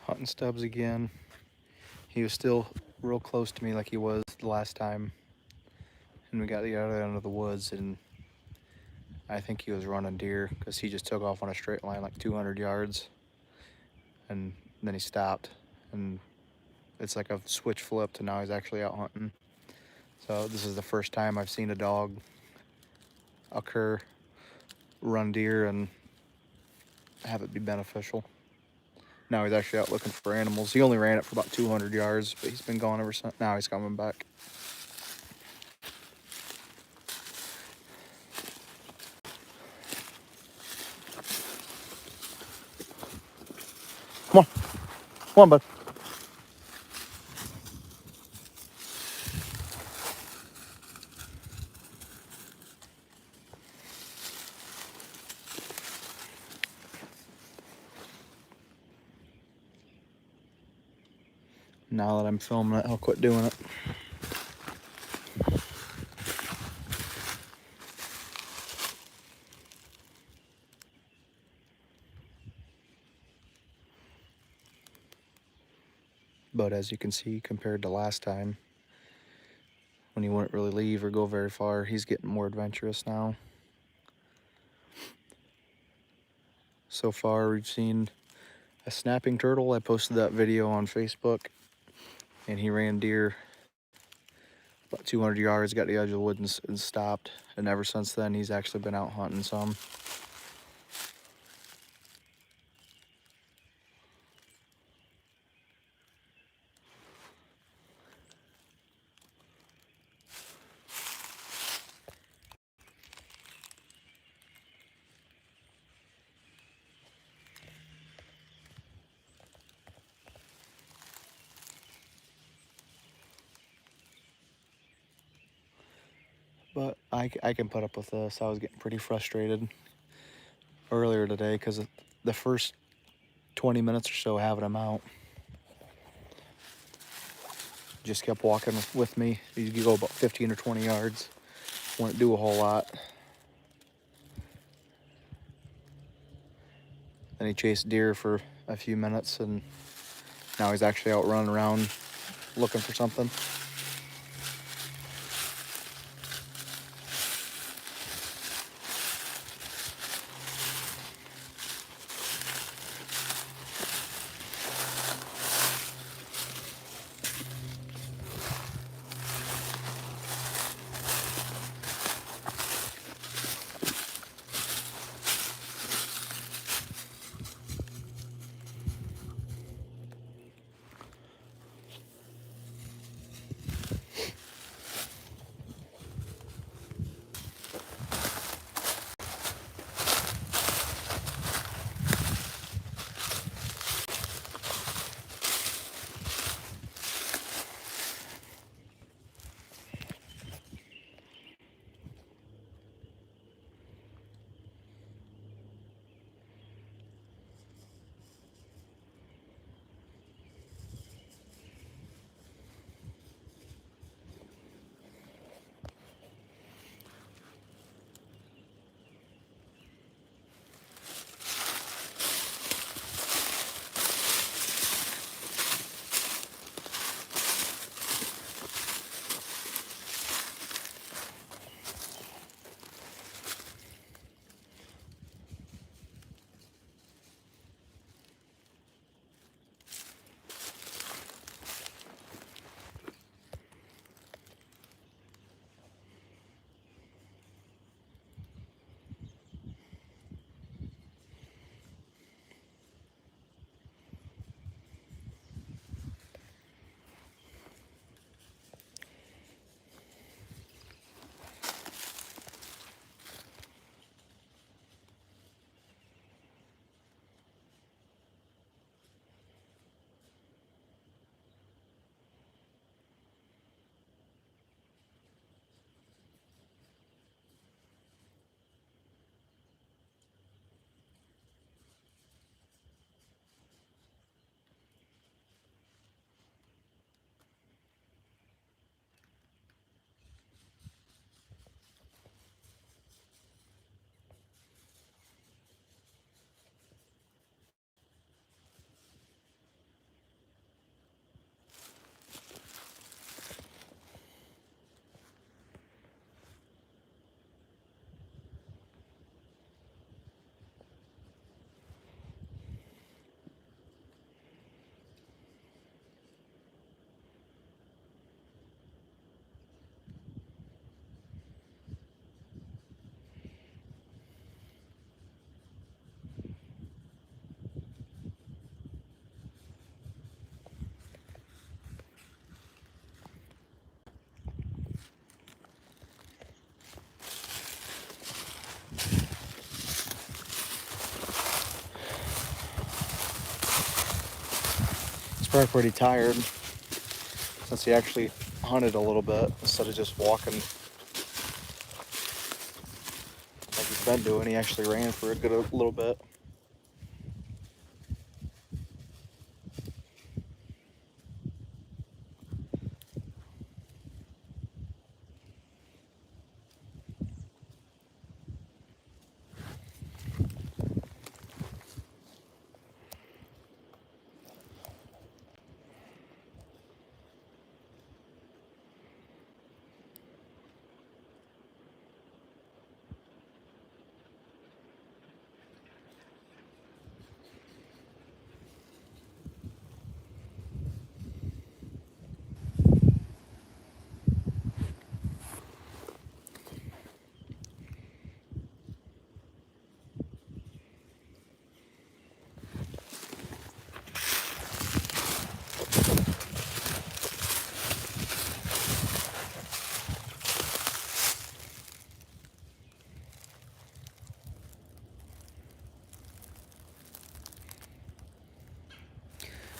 Hunting Stubbs again. He was still real close to me like he was the last time. And we got the other end of the woods, and I think he was running deer because he just took off on a straight line like 200 yards. And then he stopped. And it's like a switch flipped, and now he's actually out hunting. So this is the first time I've seen a dog occur, run deer, and have it be beneficial. Now he's actually out looking for animals. He only ran it for about 200 yards, but he's been gone ever since. Now he's coming back. Come on. Come on, bud. Now that I'm filming it, I'll quit doing it. But as you can see, compared to last time, when he wouldn't really leave or go very far, he's getting more adventurous now. So far, we've seen a snapping turtle. I posted that video on Facebook, and he ran deer about 200 yards, got to the edge of the woods and stopped. And ever since then, he's actually been out hunting some. But I can put up with this. I was getting pretty frustrated earlier today because the first 20 minutes or so having him out, just kept walking with me. You could go about 15 or 20 yards. Wouldn't do a whole lot. Then he chased deer for a few minutes, and now he's actually out running around looking for something. probably pretty tired since he actually hunted a little bit instead of just walking like he's been doing. He actually ran for a good little bit.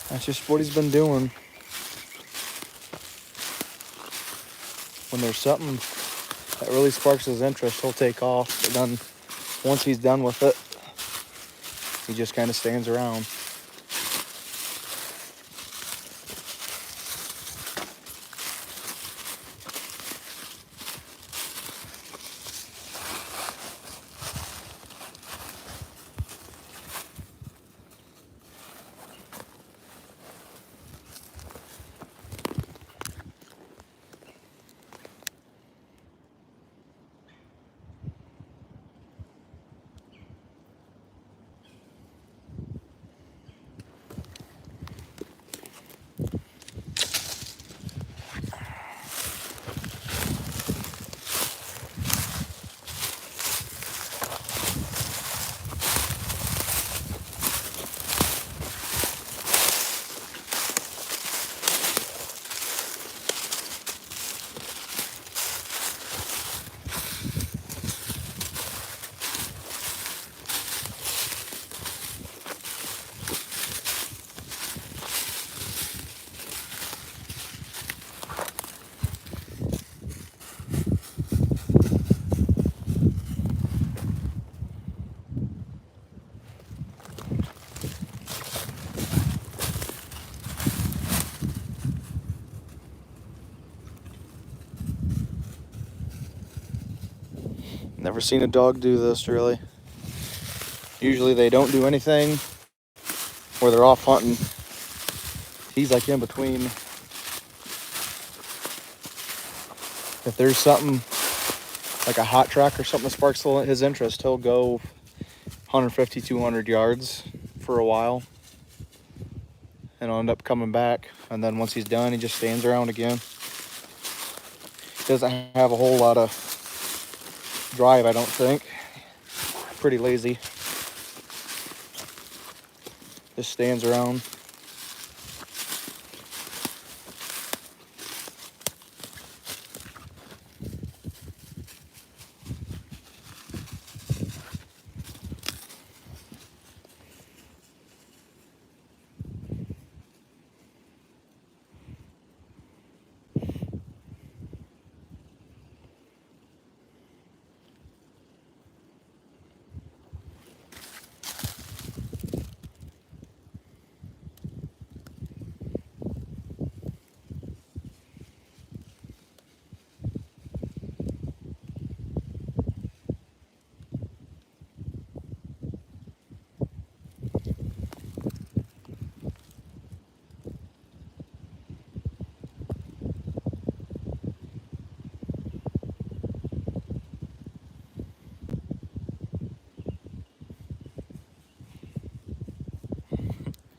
That's just what he's been doing. When there's something that really sparks his interest, he'll take off. But then once he's done with it, he just kind of stands around. Never seen a dog do this, really. Usually they don't do anything or they're off hunting. He's like in between. If there's something like a hot track or something that sparks his interest, he'll go 150, 200 yards for a while and he'll end up coming back. And then once he's done, he just stands around again. Doesn't have a whole lot of drive, I don't think. Pretty lazy. Just stands around.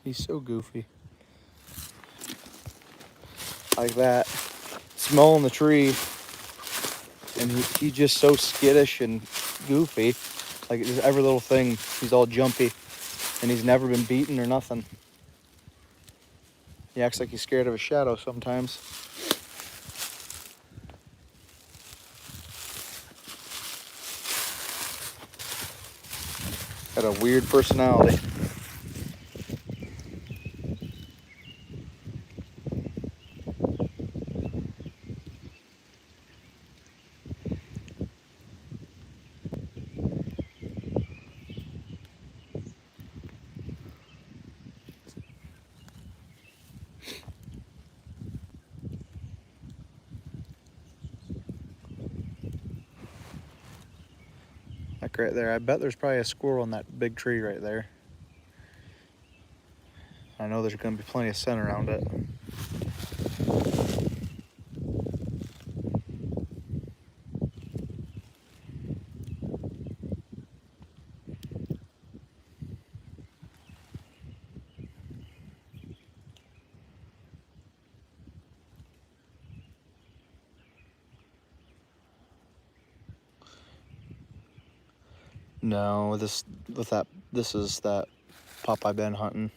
He's so goofy. Like that. Smelling the tree. And he's just so skittish and goofy. Like just every little thing, he's all jumpy. And he's never been beaten or nothing. He acts like he's scared of a shadow sometimes. Got a weird personality. mark right there. I bet there's probably a squirrel in that big tree right there. I know there's going to be plenty of scent around it. No, this is that pup I've been hunting.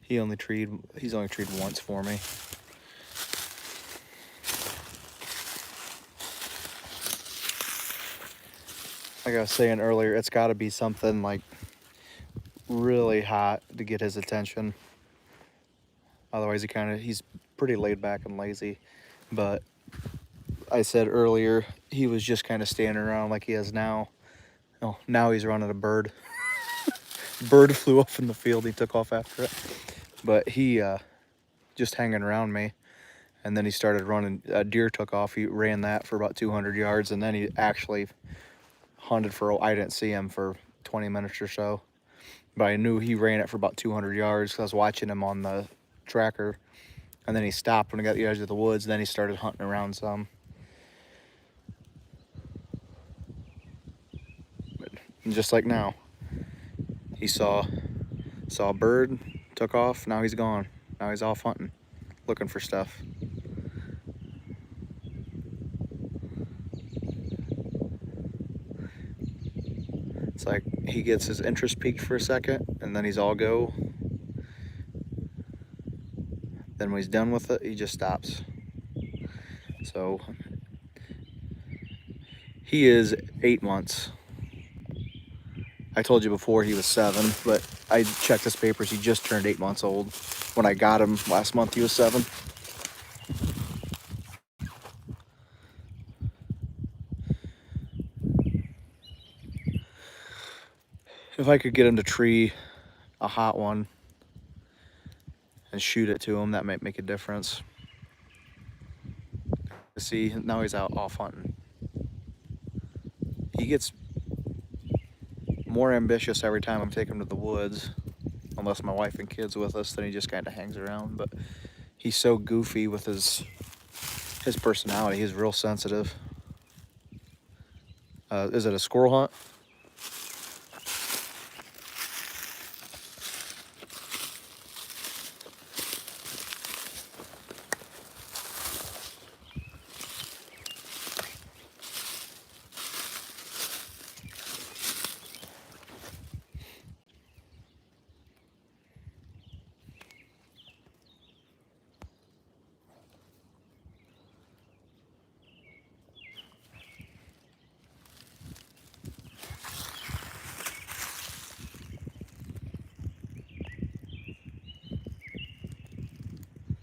He's only treed once for me. Like I was saying earlier, it's got to be something like really hot to get his attention. Otherwise, he's pretty laid back and lazy. But I said earlier, he was just kind of standing around like he is now. Oh, now he's running a bird. Bird flew off in the field. He took off after it. But he just hanging around me. And then he started running. A deer took off. He ran that for about 200 yards. And then he actually hunted for, I didn't see him for 20 minutes or so. But I knew he ran it for about 200 yards because I was watching him on the tracker. And then he stopped when he got to the edge of the woods. Then he started hunting around some. And just like now, he saw a bird, took off. Now he's gone. Now he's off hunting, looking for stuff. It's like he gets his interest peaked for a second, and then he's all go. Then when he's done with it, he just stops. So he is 8 months. I told you before he was 7, but I checked his papers. He just turned 8 months old. When I got him last month, he was 7. If I could get him to tree a hot one and shoot it to him, that might make a difference. See, now he's out off hunting. He gets more ambitious every time I'm taking him to the woods, unless my wife and kids with us. Then he just kind of hangs around. But he's so goofy with his personality. He's real sensitive. Is it a squirrel hunt?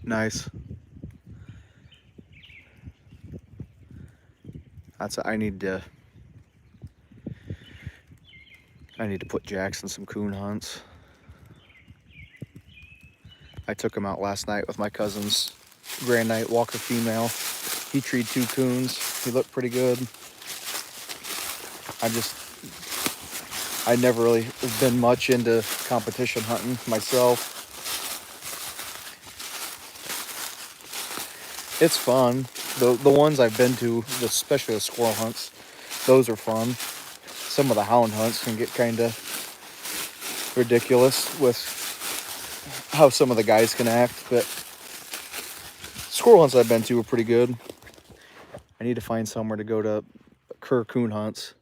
Nice. I need to put Jackson some coon hunts. I took him out last night with my cousin's Grand Night Walker female. He treed 2 coons. He looked pretty good. I never really have been much into competition hunting myself. It's fun. The ones I've been to, especially the squirrel hunts, those are fun. Some of the hound hunts can get kind of ridiculous with how some of the guys can act, but squirrel hunts I've been to are pretty good. I need to find somewhere to go to coon hunts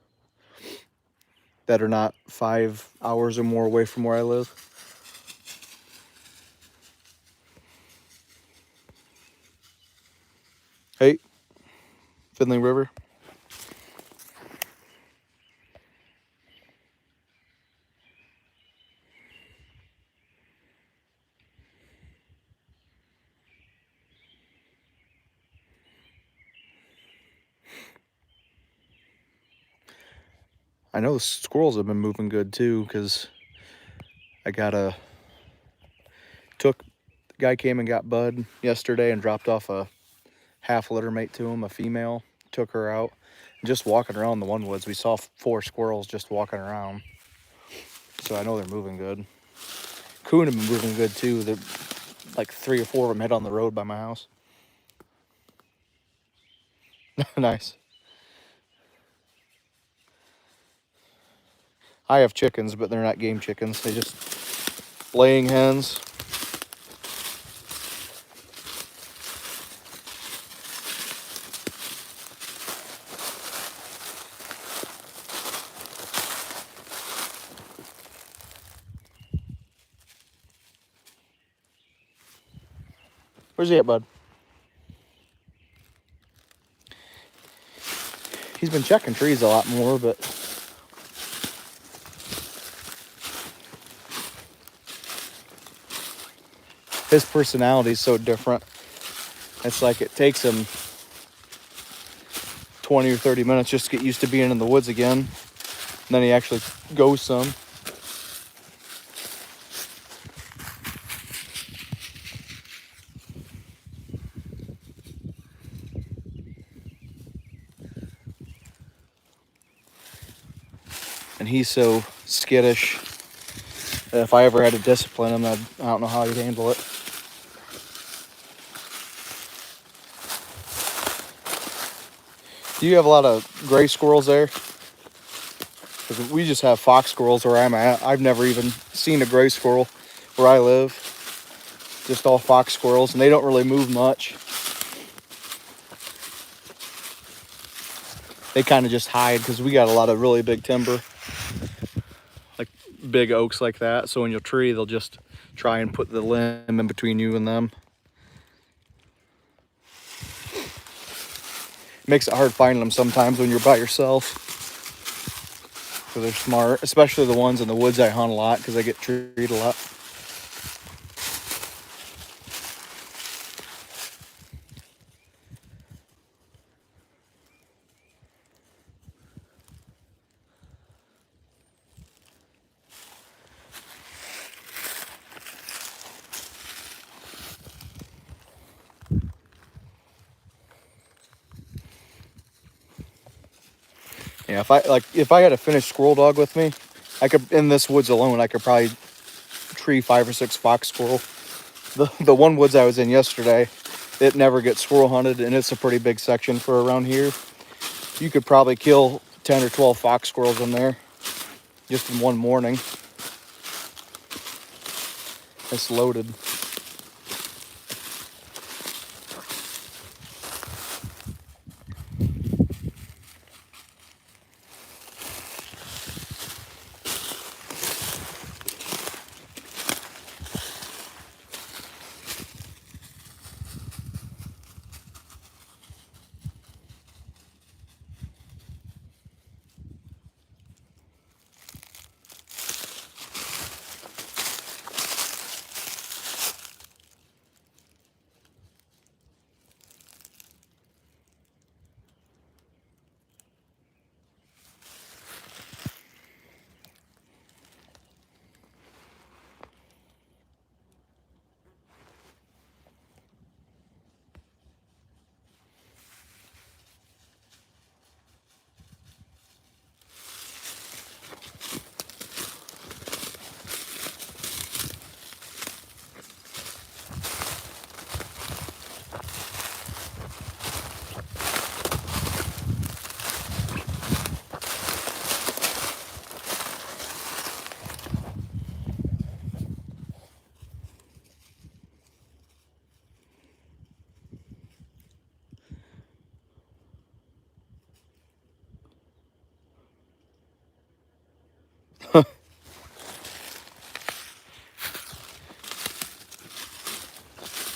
that are not 5 hours or more away from where I live. Hey, Finley River. I know the squirrels have been moving good too, because the guy came and got Bud yesterday and dropped off a half litter mate to him, a female. Took her out. Just walking around the one woods, we saw 4 squirrels just walking around. So I know they're moving good. Coon have been moving good too. They're like 3 or 4 of them head on the road by my house. Nice. I have chickens, but they're not game chickens. They just laying hens. Where's he at, bud? He's been checking trees a lot more, but his personality is so different. It's like it takes him 20 or 30 minutes just to get used to being in the woods again. And then he actually goes some. And he's so skittish that if I ever had to discipline him, I don't know how he'd handle it. Do you have a lot of gray squirrels there? Because we just have fox squirrels where I'm at. I've never even seen a gray squirrel where I live. Just all fox squirrels, and they don't really move much. They kind of just hide because we got a lot of really big timber. Like big oaks like that. So when you'll tree, they'll just try and put the limb in between you and them. It makes it hard finding them sometimes when you're by yourself. Because they're smart, especially the ones in the woods I hunt a lot because they get treed a lot. Yeah, if I had a finished squirrel dog with me, I could in this woods alone, I could probably tree 5 or 6 fox squirrel. The one woods I was in yesterday, it never gets squirrel hunted, and it's a pretty big section for around here. You could probably kill 10 or 12 fox squirrels in there just in one morning. It's loaded.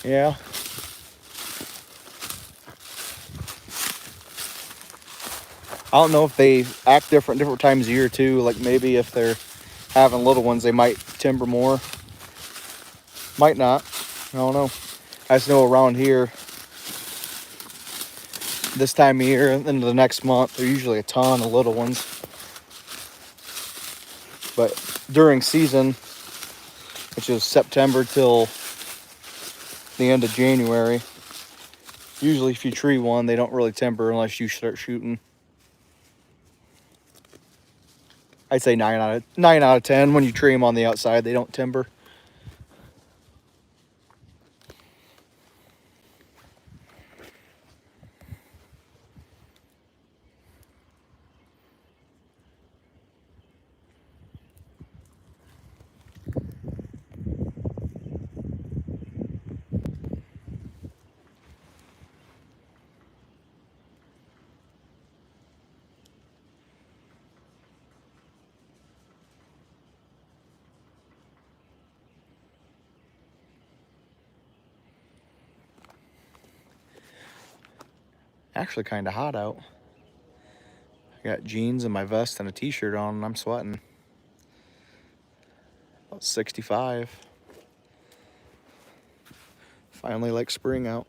Yeah. I don't know if they act different times of year too. Like maybe if they're having little ones, they might timber more. Might not. I don't know. I just know around here, this time of year and into the next month, there's usually a ton of little ones. But during season, which is September till the end of January, Usually if you tree one, they don't really timber unless you start shooting. I'd say 9 out of 10 when you tree them on the outside, they don't timber. Actually kind of hot out. I got jeans and my vest and a t-shirt on and I'm sweating. About 65. Finally like spring out.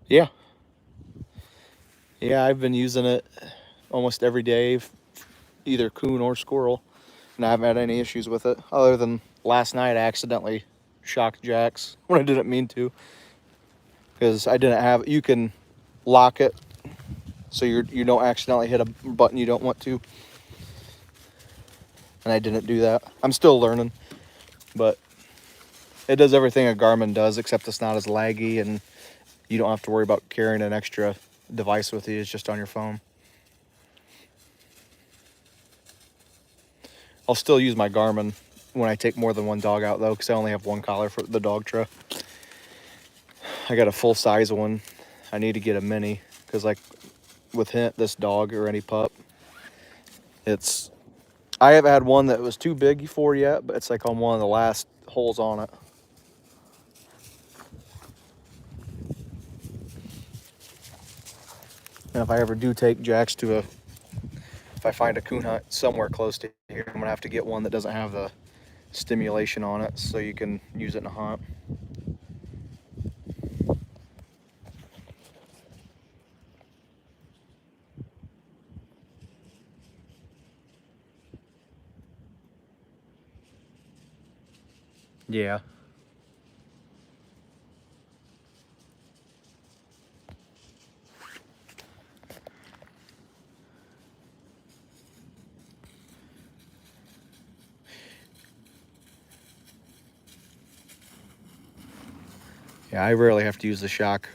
Yeah. Yeah, I've been using it almost every day, either coon or squirrel, and I haven't had any issues with it. Other than last night, I accidentally shocked jacks when I didn't mean to, because I didn't have. You can lock it so you don't accidentally hit a button you don't want to, and I didn't do that. I'm still learning, but it does everything a Garmin does, except it's not as laggy, and you don't have to worry about carrying an extra device with you. It's just on your phone. I'll still use my Garmin when I take more than one dog out, though, because I only have one collar for the dog truck. I got a full size one. I need to get a mini, because like with this dog or any pup, I haven't had one that was too big for yet, but it's like on one of the last holes on it. And if I ever do take Jax if I find a coon hunt somewhere close to here, I'm gonna have to get one that doesn't have the stimulation on it, so you can use it in a hunt. Yeah. Yeah, I rarely have to use the shock.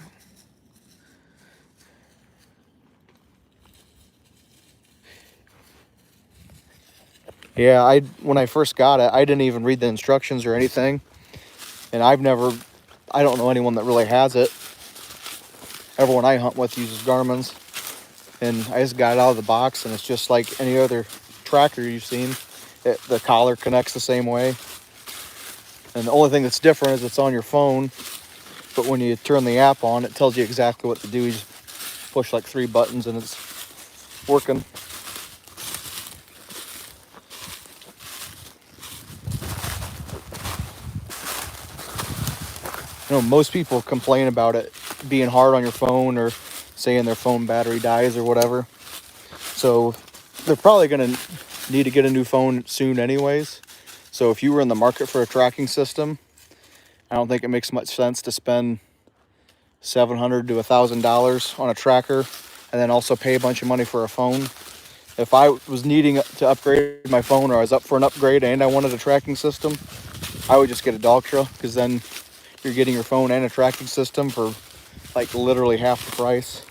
Yeah, when I first got it, I didn't even read the instructions or anything, and I don't know anyone that really has it. Everyone I hunt with uses Garmin's, and I just got it out of the box, and it's just like any other tracker you've seen. The collar connects the same way, and the only thing that's different is it's on your phone, but when you turn the app on, it tells you exactly what to do. You just push like 3 buttons and it's working. Most people complain about it being hard on your phone or saying their phone battery dies or whatever. So they're probably going to need to get a new phone soon anyways. So if you were in the market for a tracking system, I don't think it makes much sense to spend $700 to $1,000 on a tracker and then also pay a bunch of money for a phone. If I was needing to upgrade my phone, or I was up for an upgrade and I wanted a tracking system, I would just get a dog trail, because then you're getting your phone and a tracking system for like literally half the price.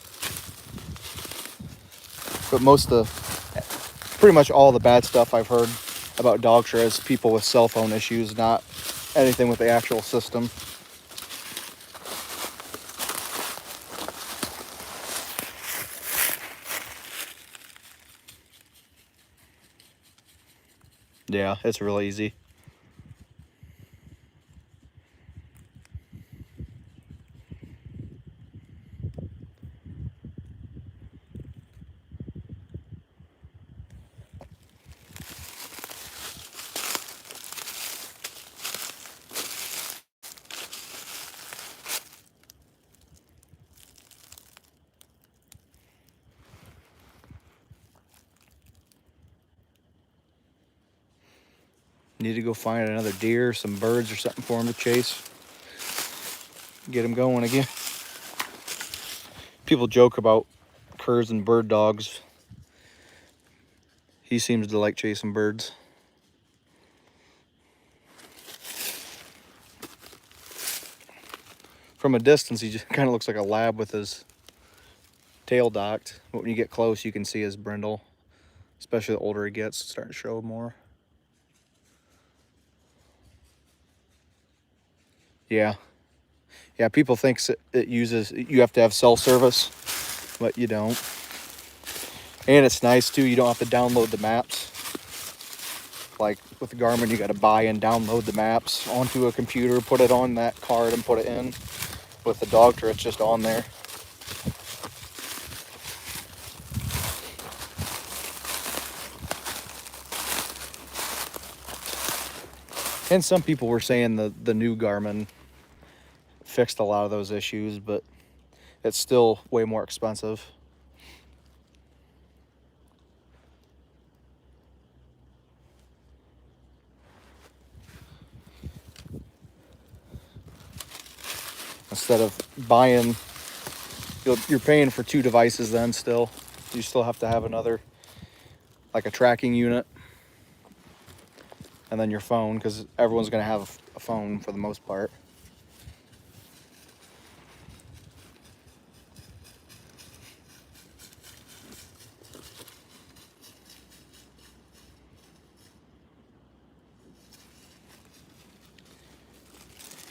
But pretty much all the bad stuff I've heard about Dogtra is people with cell phone issues, not anything with the actual system. Yeah, it's real easy. Need to go find another deer, some birds or something for him to chase. Get him going again. People joke about curs and bird dogs. He seems to like chasing birds. From a distance, he just kind of looks like a lab with his tail docked. But when you get close, you can see his brindle. Especially the older he gets, it's starting to show more. Yeah. Yeah, people think it uses, you have to have cell service, but you don't. And it's nice too, you don't have to download the maps. Like with the Garmin, you got to buy and download the maps onto a computer, put it on that card and put it in. With the Doctor, it's just on there. And some people were saying the new Garmin fixed a lot of those issues, but it's still way more expensive. Instead of buying, you're paying for 2 devices then still. You still have to have another, like a tracking unit. And then your phone, because everyone's going to have a phone for the most part.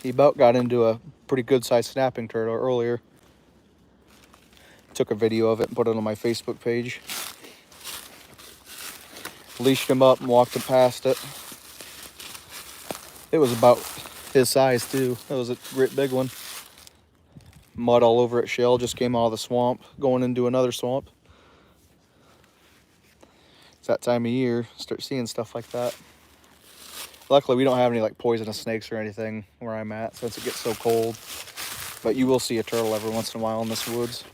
He about got into a pretty good sized snapping turtle earlier. Took a video of it and put it on my Facebook page. Leashed him up and walked him past it. It was about his size too. It was a great big one. Mud all over it, shell just came out of the swamp, going into another swamp. It's that time of year, start seeing stuff like that. Luckily, we don't have any like poisonous snakes or anything where I'm at since it gets so cold. But you will see a turtle every once in a while in this woods.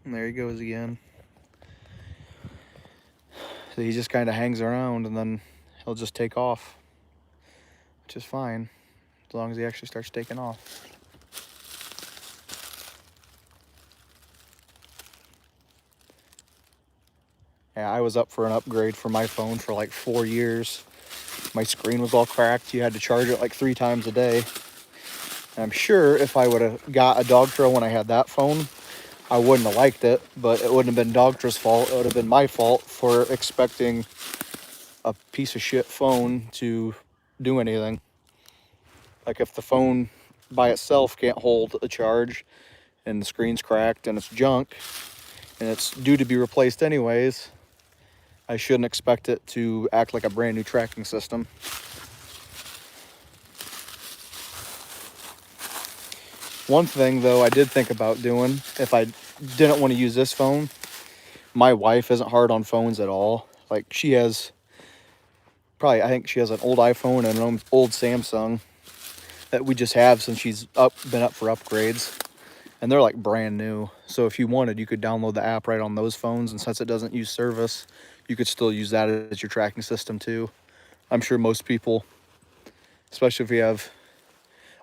And there he goes again. So he just kind of hangs around and then he'll just take off, which is fine as long as he actually starts taking off. Yeah, I was up for an upgrade for my phone for like 4 years. My screen was all cracked. You had to charge it like 3 times a day. And I'm sure if I would have got a dog trail when I had that phone, I wouldn't have liked it, but it wouldn't have been Dogtra's fault. It would have been my fault for expecting a piece of shit phone to do anything. Like if the phone by itself can't hold a charge and the screen's cracked and it's junk and it's due to be replaced anyways, I shouldn't expect it to act like a brand new tracking system. One thing though I did think about doing, if I didn't want to use this phone, my wife isn't hard on phones at all. Like she has probably, I think she has an old iPhone and an old Samsung that we just have since she's been up for upgrades. And they're like brand new. So if you wanted, you could download the app right on those phones. And since it doesn't use service, you could still use that as your tracking system too. I'm sure most people, especially if you have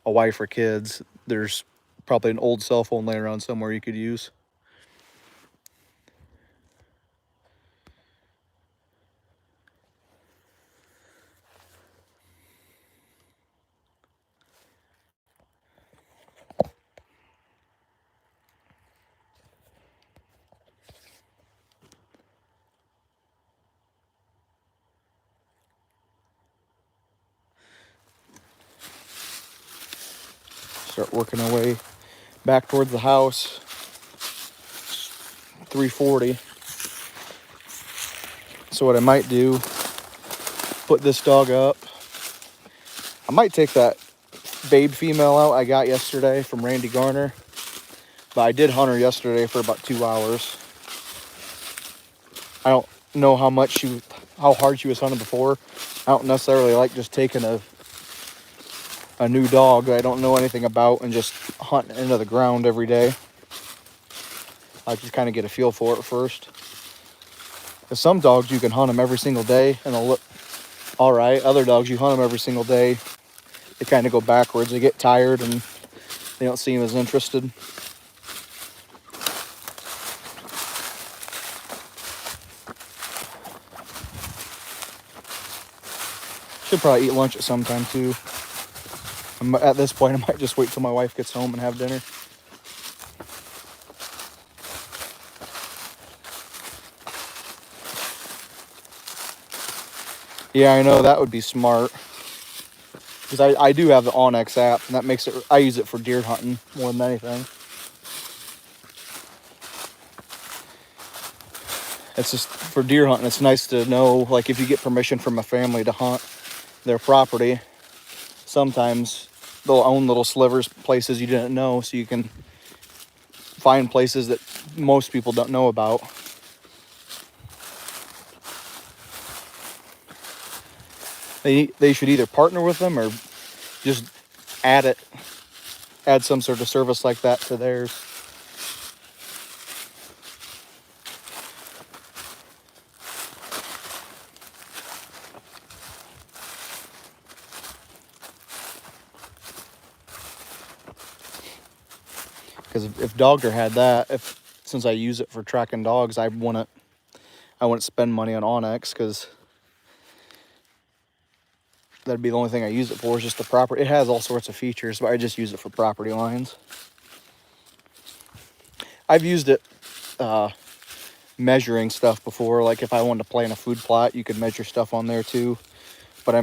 a wife or kids, there's probably an old cell phone laying around somewhere you could use. Start working our way back towards the house. 3:40. So what I might do, put this dog up. I might take that babe female out I got yesterday from Randy Garner. But I did hunt her yesterday for about 2 hours. I don't know how hard she was hunted before. I don't necessarily like just taking a a new dog that I don't know anything about and just hunt into the ground every day. I just kind of get a feel for it first. Because some dogs you can hunt them every single day and they'll look all right. Other dogs you hunt them every single day, they kind of go backwards. They get tired and they don't seem as interested. Should probably eat lunch at some time too. At this point, I might just wait till my wife gets home and have dinner. Yeah, I know, that would be smart. Because I do have the Onyx app, and that makes it, I use it for deer hunting more than anything. It's just, for deer hunting, it's nice to know, like, if you get permission from a family to hunt their property, sometimes they'll own little slivers, places you didn't know, so you can find places that most people don't know about. They should either partner with them or just add some sort of service like that to theirs. Because if Dogger had that, since I use it for tracking dogs, I wouldn't spend money on Onyx, because that'd be the only thing I use it for, is just the property. It has all sorts of features, but I just use it for property lines. I've used it measuring stuff before. Like if I wanted to plan a food plot, you could measure stuff on there too. But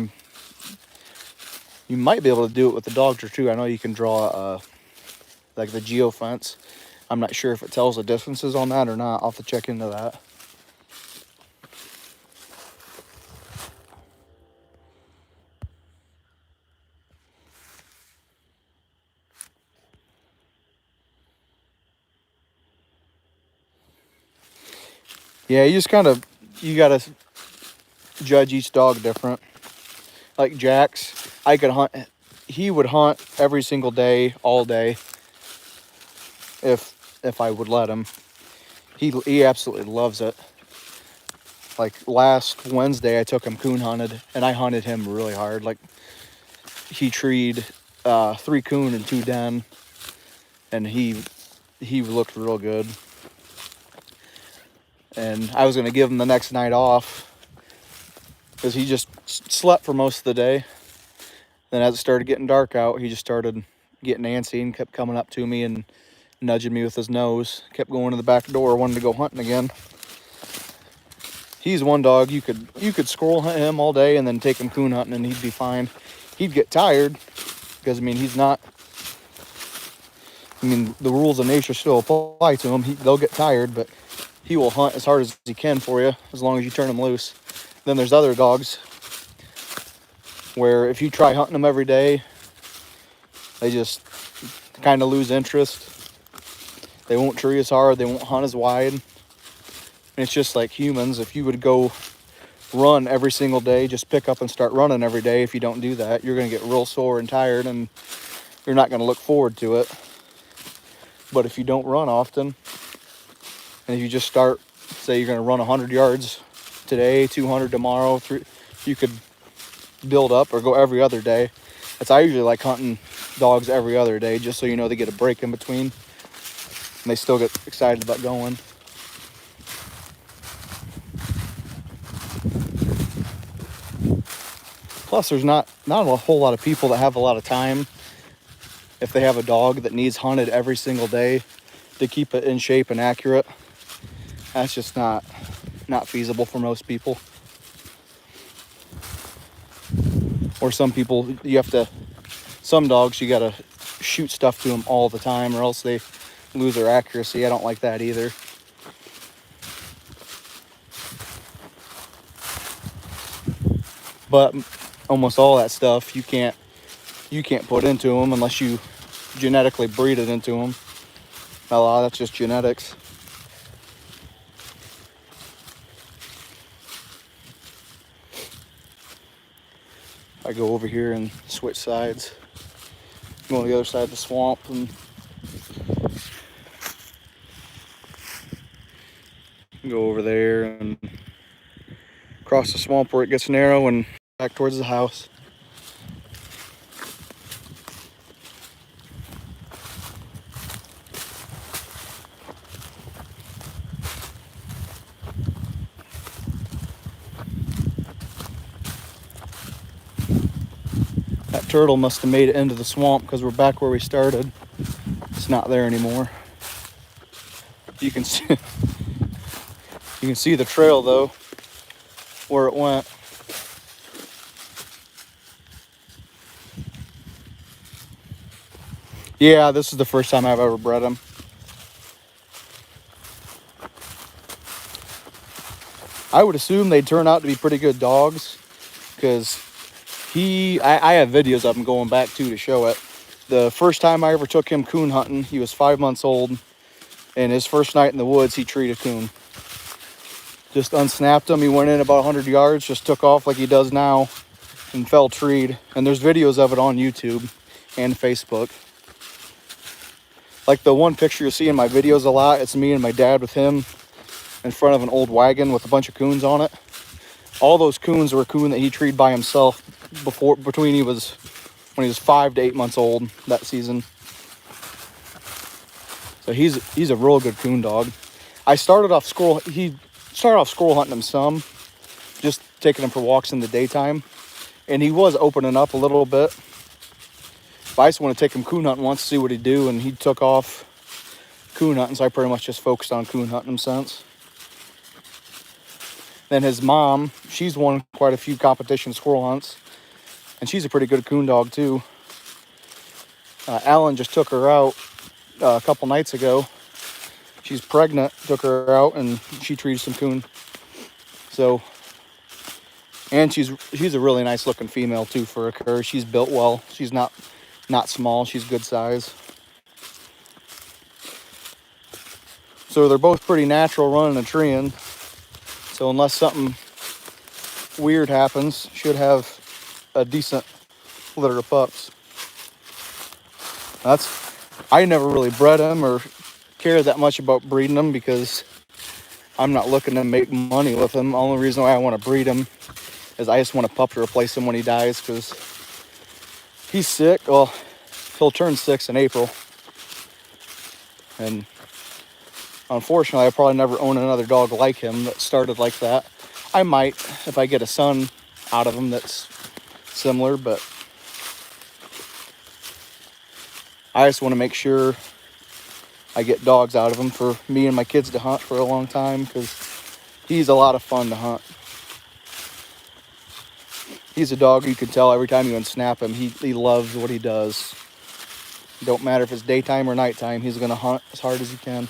you might be able to do it with the Dogger too. I know you can draw like the geofence. I'm not sure if it tells the distances on that or not. I'll have to check into that. Yeah, you gotta judge each dog different. Like Jax, he would hunt every single day, all day, if I would let him. He absolutely loves it. Like last Wednesday, I took him coon hunted, and I hunted him really hard. Like he treed 3 coon and 2 den, and he looked real good. And I was gonna give him the next night off because he just slept for most of the day. Then as it started getting dark out, he just started getting antsy and kept coming up to me and nudging me with his nose. Kept going to the back door, wanting to go hunting again. He's one dog you could squirrel hunt him all day and then take him coon hunting and he'd be fine. He'd get tired because the rules of nature still apply to him. They'll get tired, but he will hunt as hard as he can for you as long as you turn him loose. Then there's other dogs where if you try hunting them every day, they just kind of lose interest. They won't tree as hard. They won't hunt as wide. And it's just like humans. If you would go run every single day, just pick up and start running every day. If you don't do that, you're going to get real sore and tired, and you're not going to look forward to it. But if you don't run often, and if you just start, say you're going to run 100 yards today, 200 tomorrow, you could build up or go every other day. I usually like hunting dogs every other day, just so you know they get a break in between and they still get excited about going. Plus, there's not a whole lot of people that have a lot of time if they have a dog that needs hunted every single day to keep it in shape and accurate. That's just not feasible for most people. Or some people, some dogs, you gotta shoot stuff to them all the time or else they lose their accuracy. I don't like that either. But almost all that stuff you can't put into them unless you genetically breed it into them. A lot of that's just genetics. I go over here and switch sides. Go on the other side of the swamp and go over there and cross the swamp where it gets narrow and back towards the house. That turtle must have made it into the swamp because we're back where we started. It's not there anymore. You can see the trail though, where it went. Yeah, this is the first time I've ever bred him. I would assume they'd turn out to be pretty good dogs because I have videos of him going back to show it. The first time I ever took him coon hunting, he was 5 months old, and his first night in the woods, he treed a coon. Just unsnapped him. He went in about 100 yards, just took off like he does now, and fell treed. And there's videos of it on YouTube and Facebook. Like the one picture you see in my videos a lot, it's me and my dad with him in front of an old wagon with a bunch of coons on it. All those coons were a coon that he treed by himself when he was 5 to 8 months old that season. So he's a real good coon dog. He started off squirrel hunting him some, just taking him for walks in the daytime, and he was opening up a little bit. But I just want to take him coon hunting once to see what he'd do, and he took off coon hunting, so I pretty much just focused on coon hunting him since. Then his mom, she's won quite a few competition squirrel hunts, and she's a pretty good coon dog too. Alan just took her out a couple nights ago. She's pregnant, took her out, and she treated some coon. So, and she's a really nice looking female too for a cur. She's built well. She's not small. She's good size. So they're both pretty natural running and treeing. So unless something weird happens, should have a decent litter of pups. I never really bred them or cared that much about breeding them because I'm not looking to make money with them. The only reason why I want to breed him is I just want a pup to replace him when he dies because he's sick. Well, he'll turn 6 in April. And unfortunately, I'll probably never own another dog like him that started like that. I might if I get a son out of him that's similar, but I just want to make sure I get dogs out of him for me and my kids to hunt for a long time because he's a lot of fun to hunt. He's a dog you can tell every time you unsnap him, he loves what he does. Don't matter if it's daytime or nighttime, he's going to hunt as hard as he can.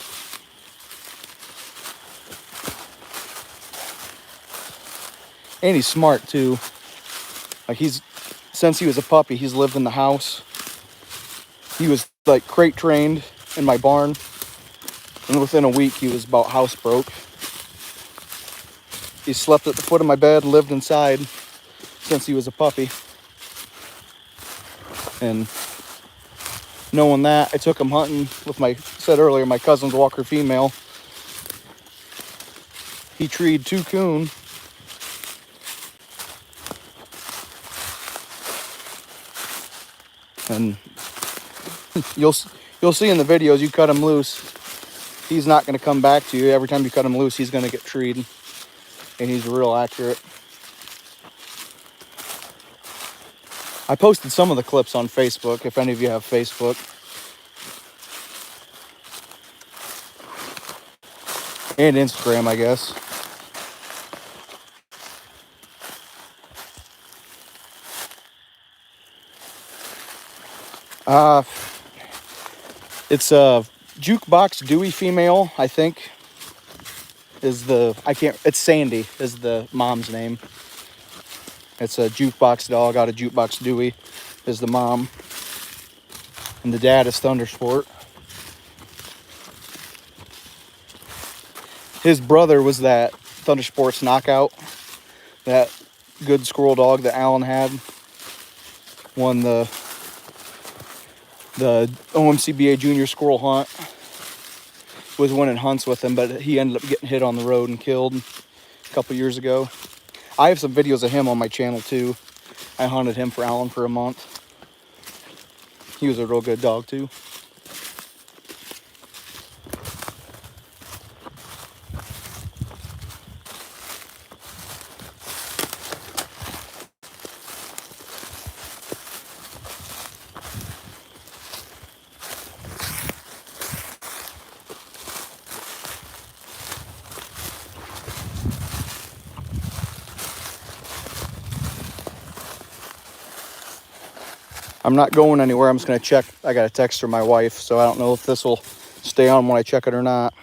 And he's smart too. Like since he was a puppy, he's lived in the house. He was like crate trained in my barn. And within a week, he was about housebroke. He slept at the foot of my bed, lived inside since he was a puppy. And knowing that, I took him hunting with my cousin's Walker female. He treed 2 coon. And you'll see in the videos, you cut him loose, he's not going to come back to you. Every time you cut him loose, he's going to get treed. And he's real accurate. I posted some of the clips on Facebook, if any of you have Facebook. And Instagram, I guess. It's a Jukebox Dewey female, I think. It's Sandy is the mom's name. It's a jukebox dog out of Jukebox Dewey is the mom. And the dad is Thundersport. His brother was that Thundersport's Knockout. That good squirrel dog that Alan had. Won the the OMCBA junior squirrel hunt. Was winning hunts with him, but he ended up getting hit on the road and killed a couple years ago. I have some videos of him on my channel too. I hunted him for Alan for a month. He was a real good dog too. I'm not going anywhere. I'm just going to check. I got a text from my wife, so I don't know if this will stay on when I check it or not.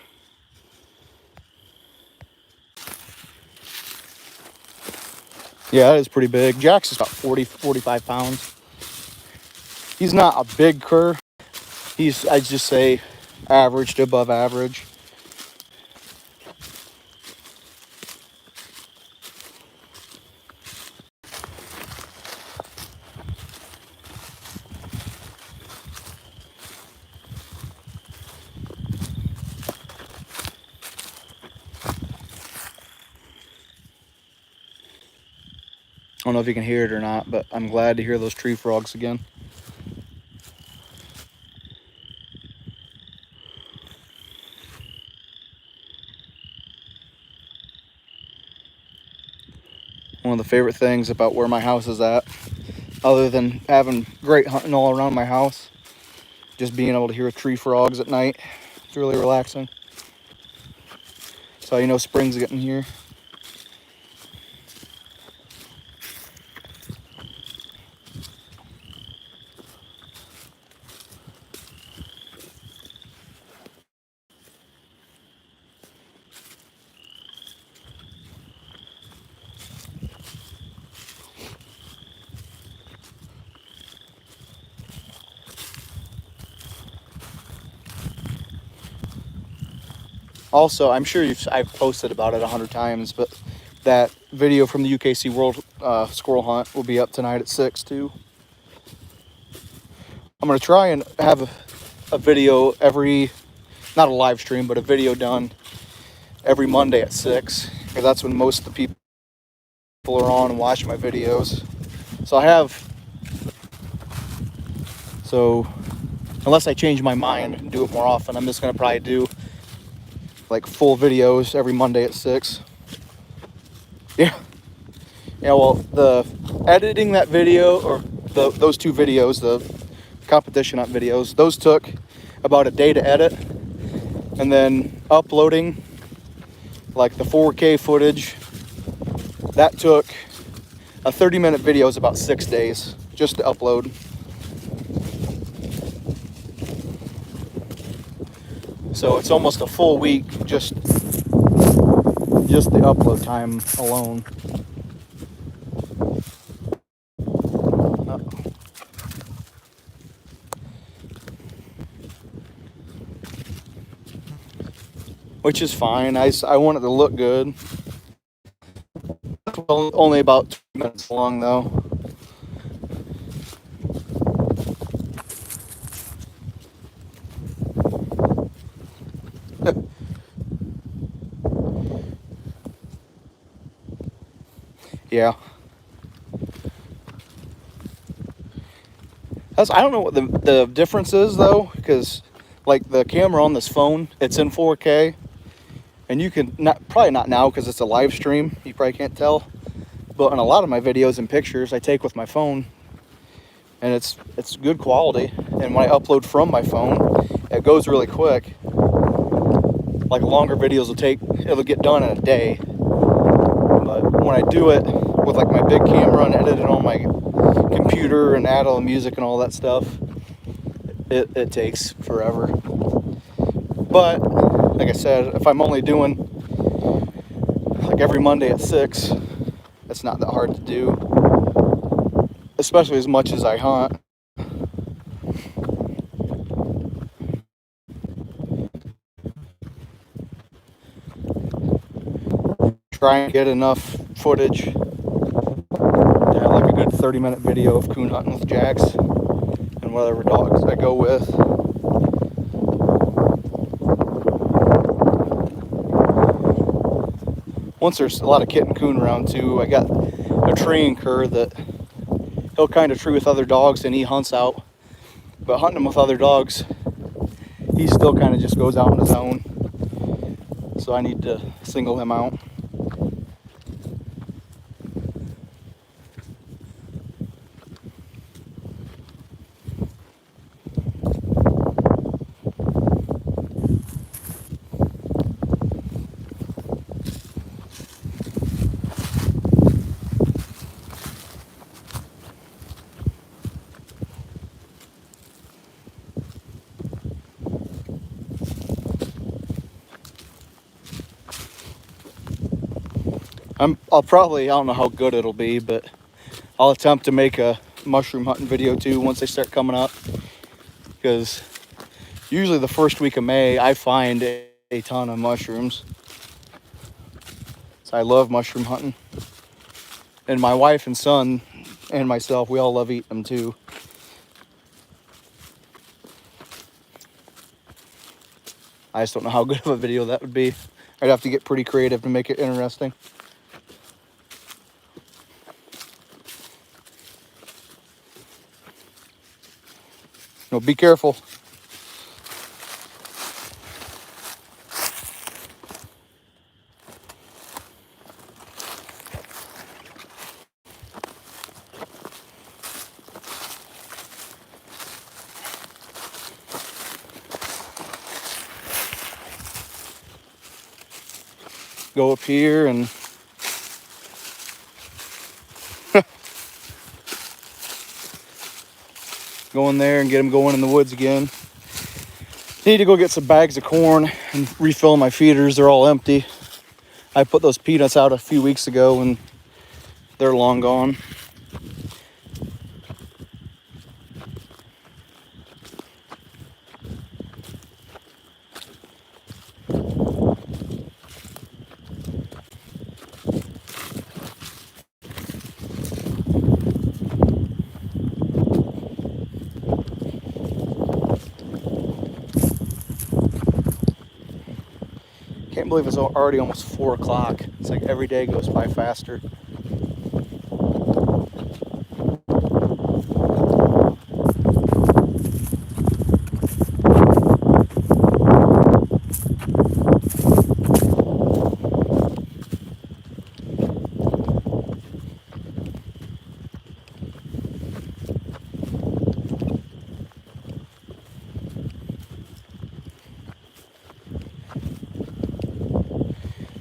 Yeah, that is pretty big. Jack's is about 40, 45 pounds. He's not a big cur. He's, I'd just say, average to above average. I don't know if you can hear it or not, but I'm glad to hear those tree frogs again. One of the favorite things about where my house is at, other than having great hunting all around my house, just being able to hear tree frogs at night. It's really relaxing. So you know spring's getting here. Also, I'm sure I've posted about it 100 times, but that video from the UKC World Squirrel Hunt will be up tonight at 6 too. I'm going to try and have a video every, not a live stream, but a video done every Monday at 6, because that's when most of the people are on and watch my videos. So unless I change my mind and do it more often, I'm just going to probably do like full videos every Monday at 6. Yeah, well, the editing that video, or those two videos, the competition hunt videos, those took about a day to edit, and then uploading like the 4K footage, that took a 30-minute video is about 6 days just to upload. So it's almost a full week just the upload time alone. Which is fine. I want it to look good. Only about 2 minutes long though. Yeah. I don't know what the difference is though, because like the camera on this phone, it's in 4K, and you can probably not now because it's a live stream, you probably can't tell, but in a lot of my videos and pictures I take with my phone, and it's good quality, and when I upload from my phone, it goes really quick. Like longer videos it'll get done in a day, but when I do it with like my big camera and edit it on my computer and add all the music and all that stuff, it takes forever. But like I said, if I'm only doing like every Monday at 6, it's not that hard to do, especially as much as I hunt. Try and get enough footage to have like a good 30-minute video of coon hunting with Jax and whatever dogs I go with. Once there's a lot of kitten coon around too, I got a treeing cur that he'll kind of tree with other dogs and he hunts out. But hunting him with other dogs, he still kind of just goes out on his own. So I need to single him out. I don't know how good it'll be, but I'll attempt to make a mushroom hunting video too once they start coming up. Because usually the first week of May, I find a ton of mushrooms. So I love mushroom hunting. And my wife and son and myself, we all love eating them too. I just don't know how good of a video that would be. I'd have to get pretty creative to make it interesting. No, be careful. Go up here and go in there and get them going in the woods again. Need to go get some bags of corn and refill my feeders. They're all empty. I put those peanuts out a few weeks ago and they're long gone. Can't believe it's already almost 4 o'clock. It's like every day goes by faster.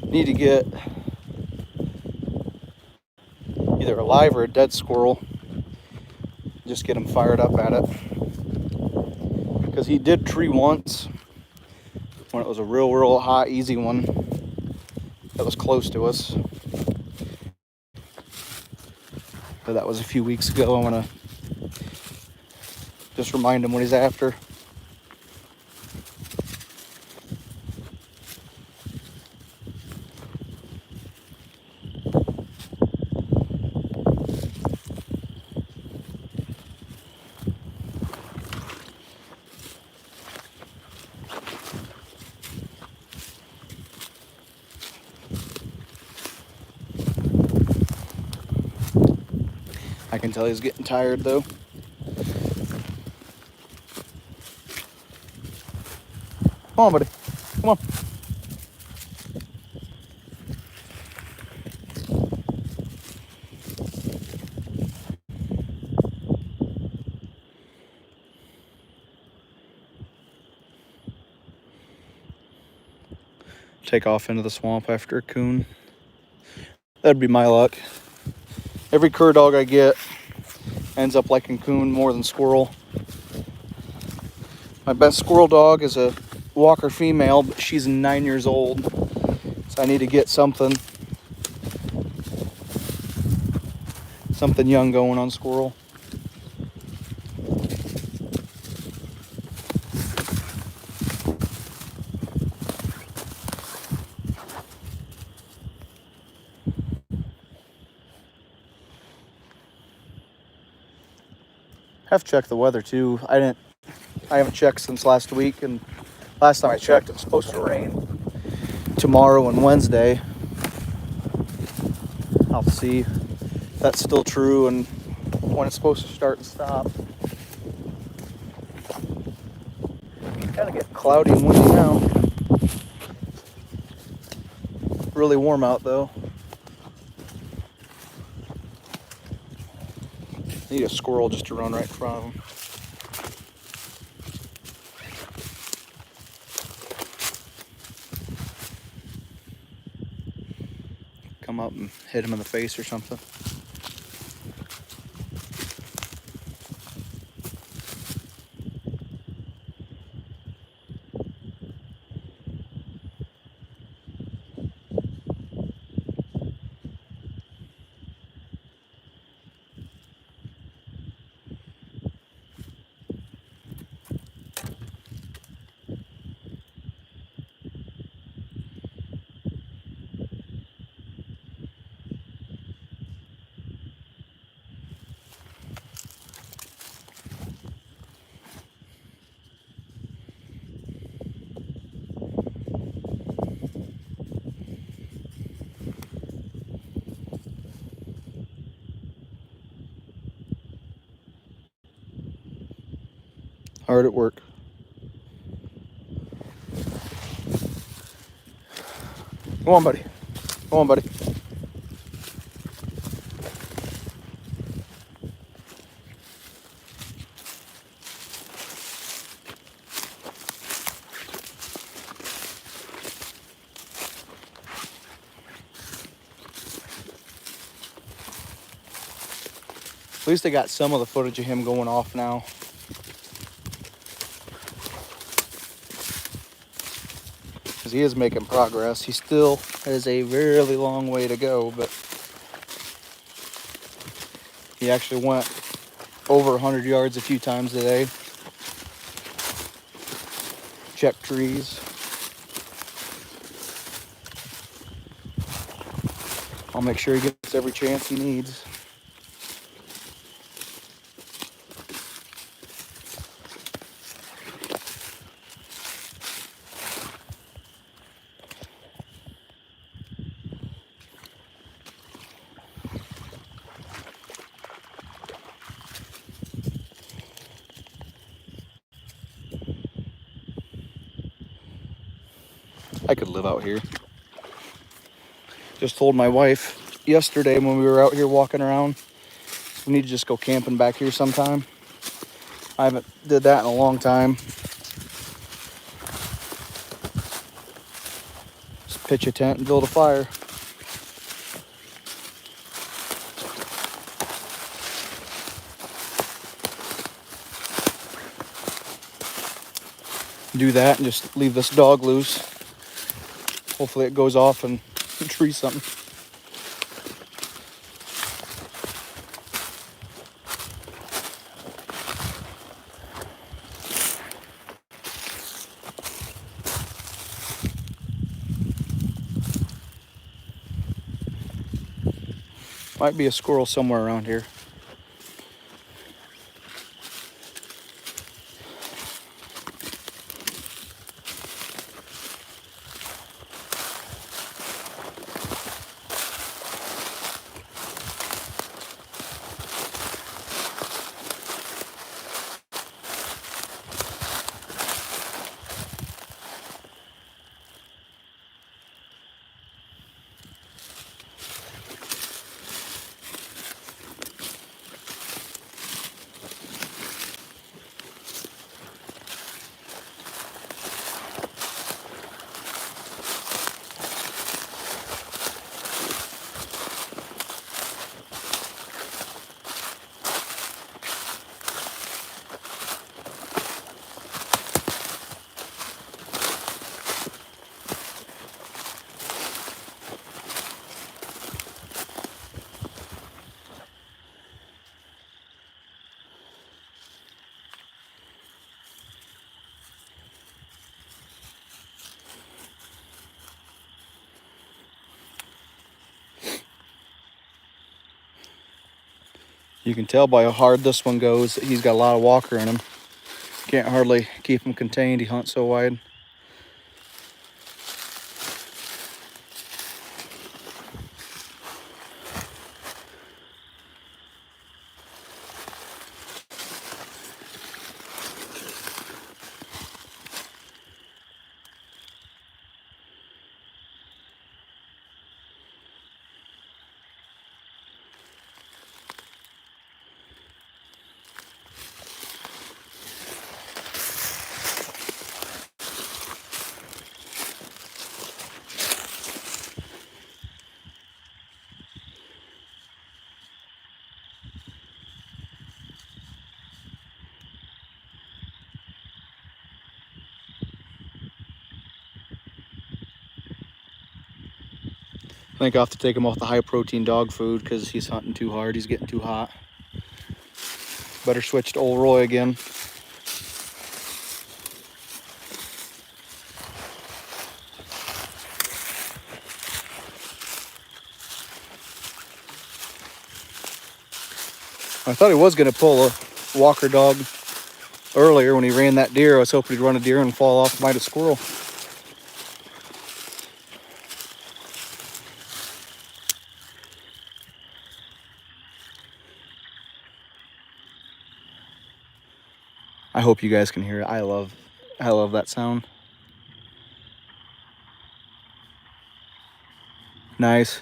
Need to get either a live or a dead squirrel. Just get him fired up at it. Because he did tree once when it was a real hot, easy one that was close to us. But that was a few weeks ago. I want to just remind him what he's after. I can tell he's getting tired though. Come on, buddy. Come on. Take off into the swamp after a coon. That'd be my luck. Every cur dog I get ends up liking coon more than squirrel. My best squirrel dog is a walker female, but she's 9 years old. So I need to get something young going on squirrel. have to check the weather too. I haven't checked since last week, and last time I checked, it was supposed to rain tomorrow and Wednesday. I'll see if that's still true and when it's supposed to start and stop. It's kind of getting cloudy and windy now. Really warm out though. Need a squirrel just to run right in front of him. Come up and hit him in the face or something. Hard at work. Come on, buddy. Come on, buddy. At least I got some of the footage of him going off now. Because he is making progress. He still has a really long way to go, but he actually went over 100 yards a few times today. Check trees. I'll make sure he gets every chance he needs. I could live out here. Just told my wife yesterday when we were out here walking around, we need to just go camping back here sometime. I haven't did that in a long time. Just pitch a tent and build a fire. Do that and just leave this dog loose. Hopefully it goes off and trees something. Might be a squirrel somewhere around here. You can tell by how hard this one goes that he's got a lot of walker in him. Can't hardly keep him contained. He hunts so wide. I think I'll have to take him off the high protein dog food because he's hunting too hard. He's getting too hot. Better switch to old Roy again. I thought he was going to pull a walker dog earlier when he ran that deer. I was hoping he'd run a deer and fall off and bite a squirrel. I hope you guys can hear it. I love that sound. Nice.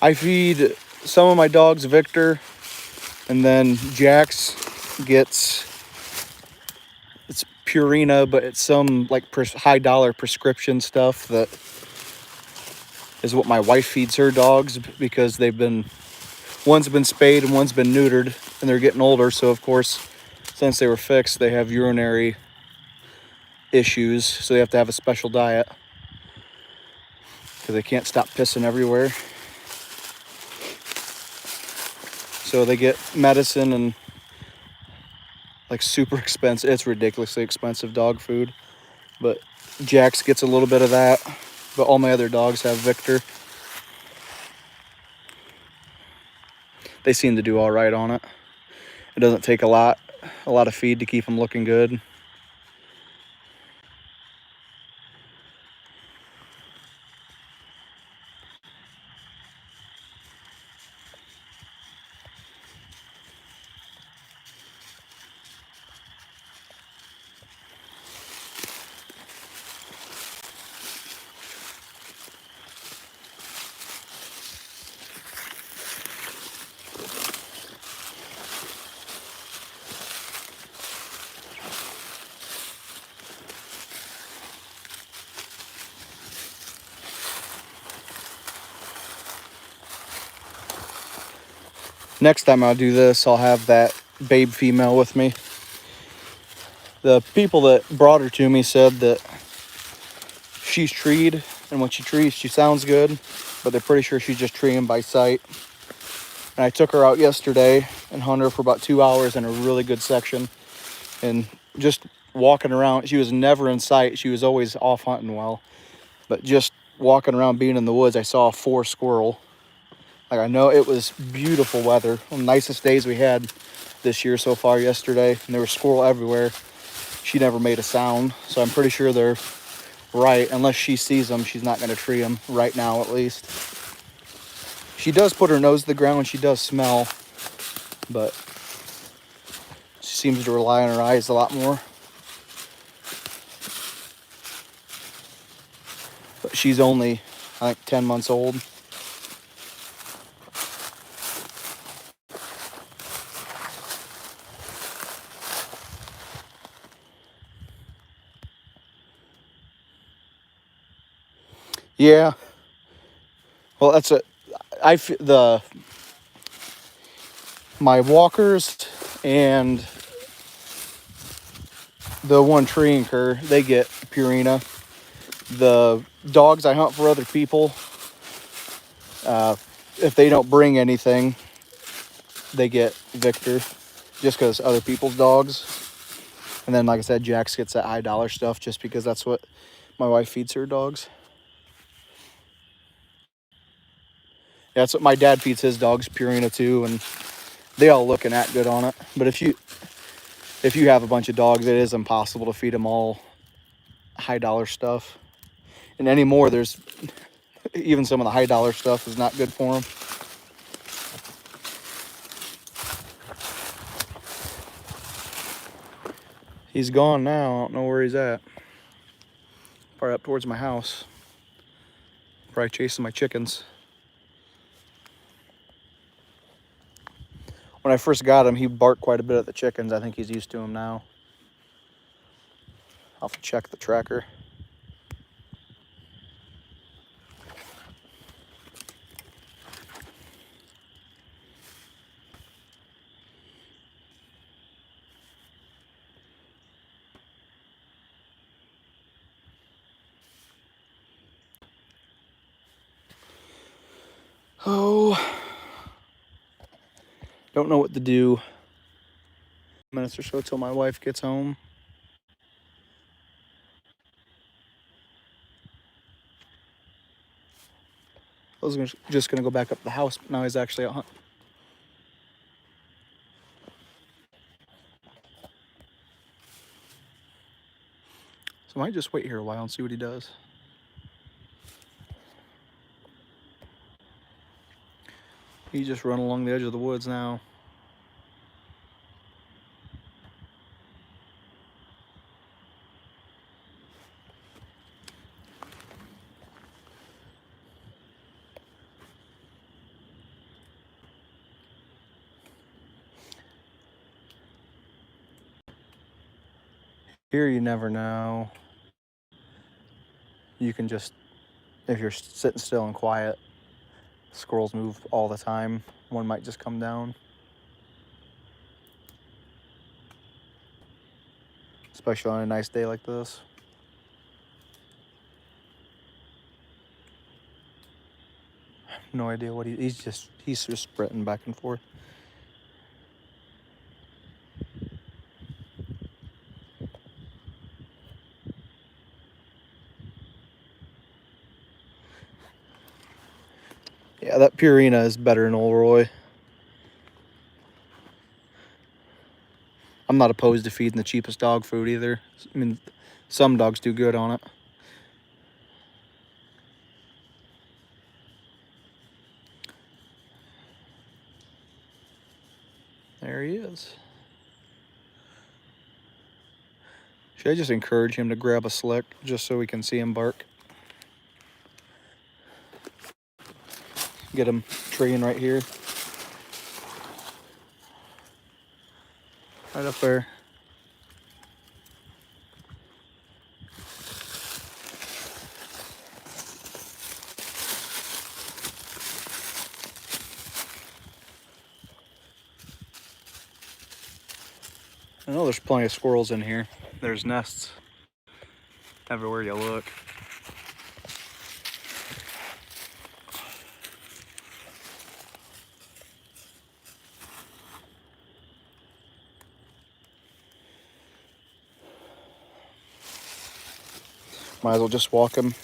I feed some of my dogs Victor, and then Jax gets, it's Purina, but it's some like high dollar prescription stuff that is what my wife feeds her dogs because one's been spayed and one's been neutered and they're getting older. So of course, since they were fixed, they have urinary issues. So they have to have a special diet because they can't stop pissing everywhere. So they get medicine and like super expensive. It's ridiculously expensive dog food. But Jax gets a little bit of that. But all my other dogs have Victor. They seem to do all right on it. It doesn't take a lot of feed to keep them looking good. Next time I'll do this, I'll have that babe female with me. The people that brought her to me said that she's treed, and when she trees, she sounds good, but they're pretty sure she's just treeing by sight. And I took her out yesterday and hunted her for about 2 hours in a really good section. And just walking around, she was never in sight. She was always off hunting well. But just walking around being in the woods, I saw 4 squirrel. Like, I know it was beautiful weather. One of the nicest days we had this year so far yesterday. And there were squirrel everywhere. She never made a sound. So I'm pretty sure they're right. Unless she sees them, she's not going to tree them right now at least. She does put her nose to the ground. She does smell. But she seems to rely on her eyes a lot more. But she's only, I think, 10 months old. Yeah. Well, that's my walkers and the one treeing her, they get Purina. The dogs I hunt for other people, if they don't bring anything, they get Victor, just because other people's dogs. And then, like I said, Jax gets that high dollar stuff just because that's what my wife feeds her dogs. That's what my dad feeds his dogs, Purina too, and they all look and act good on it. But if you have a bunch of dogs, it is impossible to feed them all high dollar stuff. And anymore, there's even some of the high dollar stuff is not good for them. He's gone now. I don't know where he's at. Probably up towards my house. Probably chasing my chickens. When I first got him, he barked quite a bit at the chickens. I think he's used to them now. I'll have to check the tracker. Oh, don't know what to do. Minutes or so till my wife gets home. I was just gonna go back up to the house, but now he's actually out hunting. So I might just wait here a while and see what he does. He's just running along the edge of the woods now. Here you never know. You can just, if you're sitting still and quiet, squirrels move all the time. One might just come down. Especially on a nice day like this. I have no idea what he's just sprinting back and forth. Yeah, that Purina is better than Old Roy. I'm not opposed to feeding the cheapest dog food either. I mean, some dogs do good on it. There he is. Should I just encourage him to grab a slick just so we can see him bark? Get him treeing right here. Right up there. I know there's plenty of squirrels in here. There's nests everywhere you look. Might as well just walk him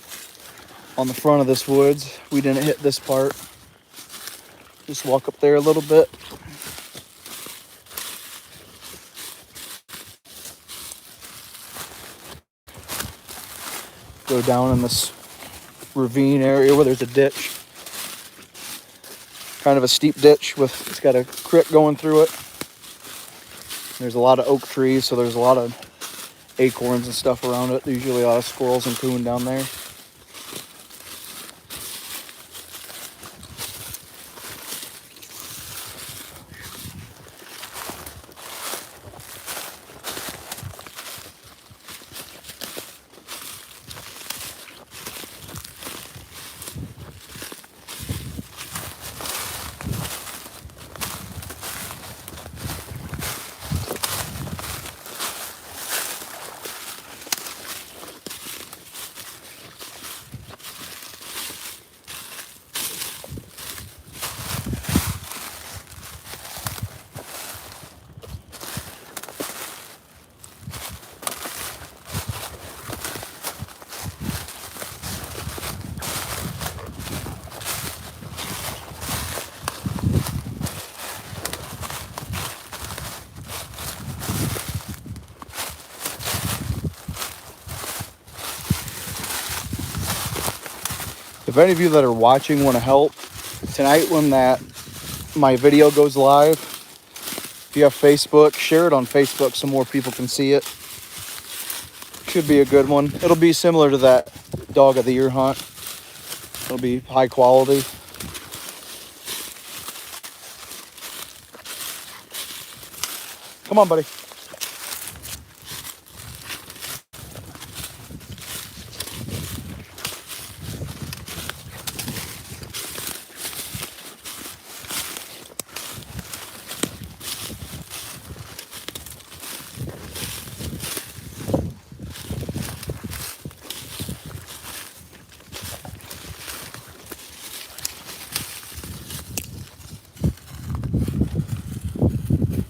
on the front of this woods. We didn't hit this part. Just walk up there a little bit. Go down in this ravine area where there's a ditch. Kind of a steep ditch it's got a creek going through it. There's a lot of oak trees, so there's a lot of acorns and stuff around it. There's usually a lot of squirrels and coon down there. If any of you that are watching want to help, tonight when my video goes live, if you have Facebook, share it on Facebook so more people can see it. Should be a good one. It'll be similar to that dog of the year hunt. It'll be high quality. Come on, buddy.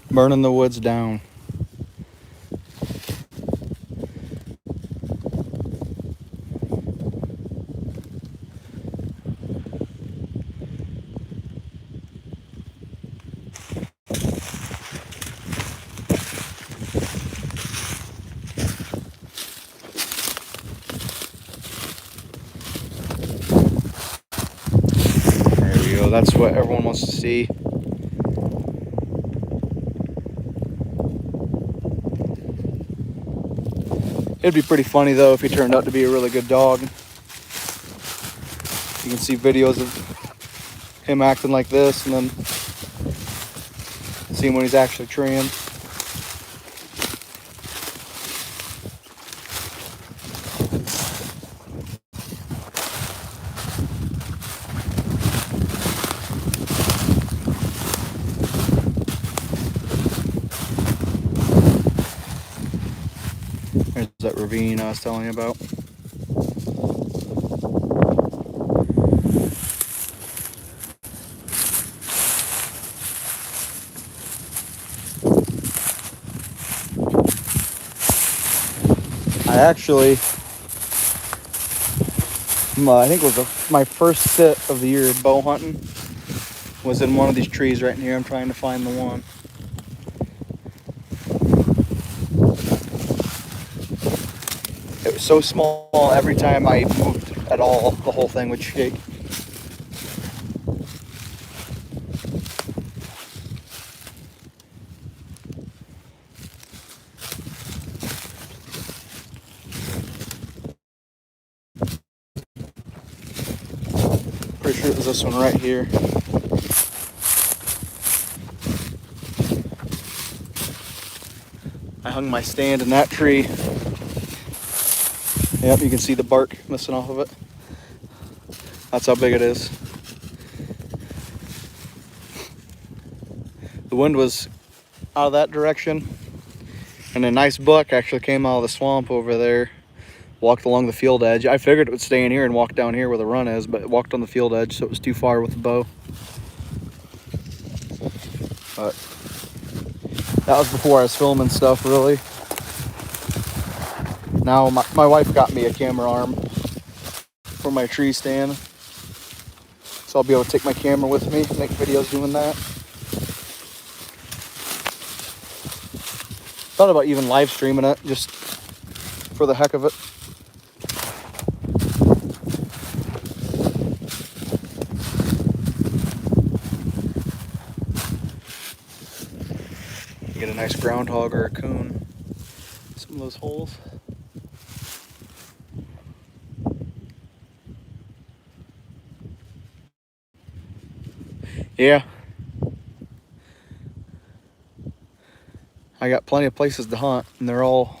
Burning the woods down. There we go. That's what everyone wants to see. It'd be pretty funny though if he turned out to be a really good dog. You can see videos of him acting like this and then see him when he's actually trained. There's that ravine I was telling you about. I think it was my first sit of the year bow hunting was in one of these trees right in here. I'm trying to find the one. It was so small, every time I moved at all, the whole thing would shake. Pretty sure it was this one right here. I hung my stand in that tree. Yep, you can see the bark missing off of it. That's how big it is. The wind was out of that direction, and a nice buck actually came out of the swamp over there, walked along the field edge. I figured it would stay in here and walk down here where the run is, but it walked on the field edge, so it was too far with the bow. But that was before I was filming stuff, really. Now my wife got me a camera arm for my tree stand, so I'll be able to take my camera with me, make videos doing that. Thought about even live streaming it, just for the heck of it. Get a nice groundhog or a coon. Some of those holes. Yeah. I got plenty of places to hunt, and they're all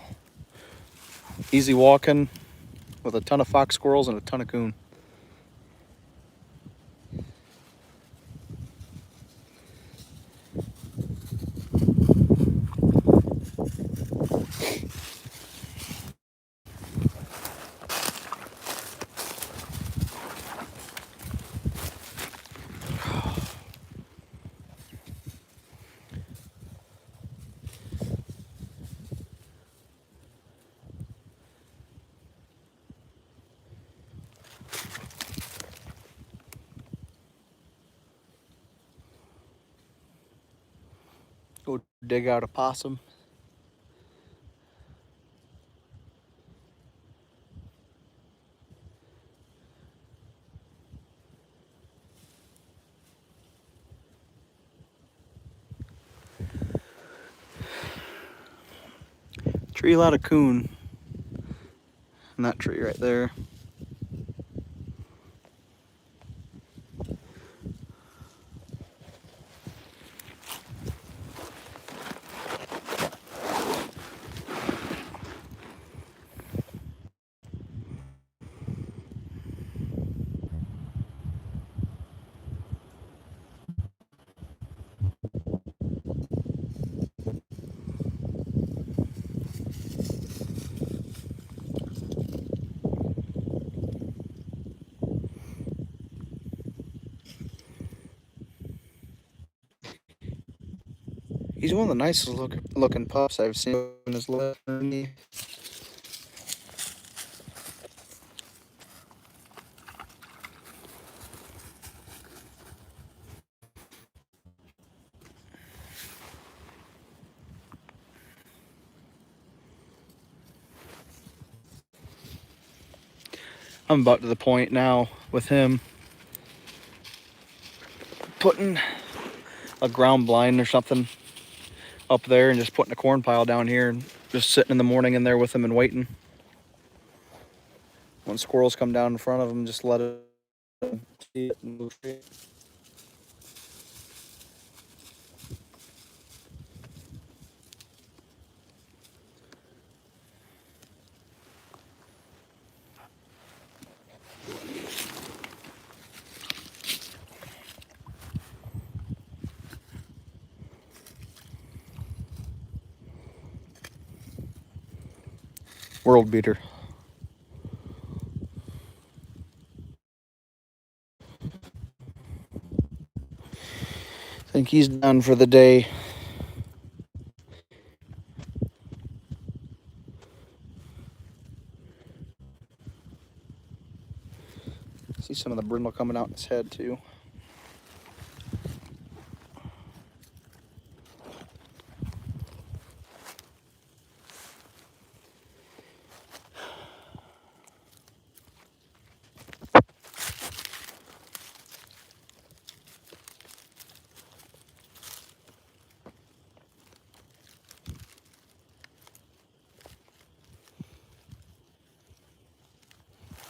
easy walking with a ton of fox squirrels and a ton of coon. Go dig out a possum. Tree a lot of coon. And that tree right there. He's one of the nicest looking pups I've seen in his life. I'm about to the point now with him putting a ground blind or something up there and just putting a corn pile down here and just sitting in the morning in there with him and waiting. When squirrels come down in front of him, just let it see it and move straight. World beater. I think he's done for the day. See some of the brindle coming out in his head too.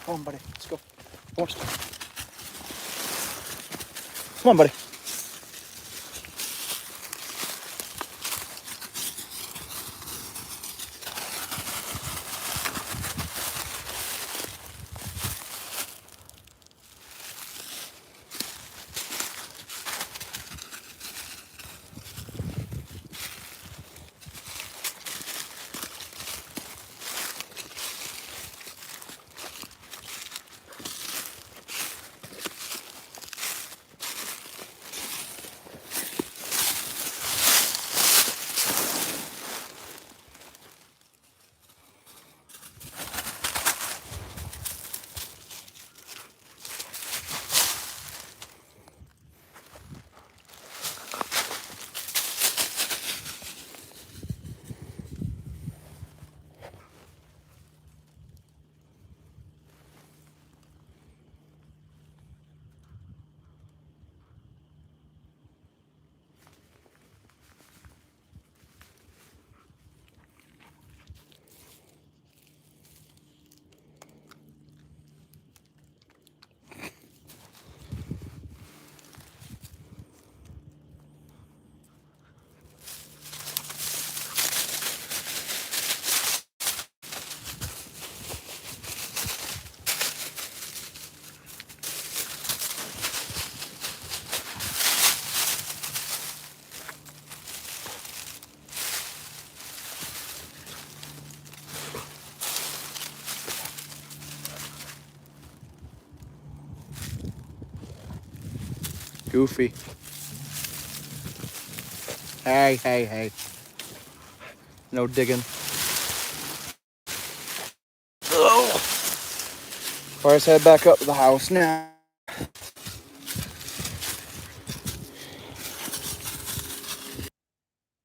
Come on, buddy. Let's go. Come on. Come on, buddy. Goofy. Hey, hey, hey. No digging. Oh. Let's head back up to the house now.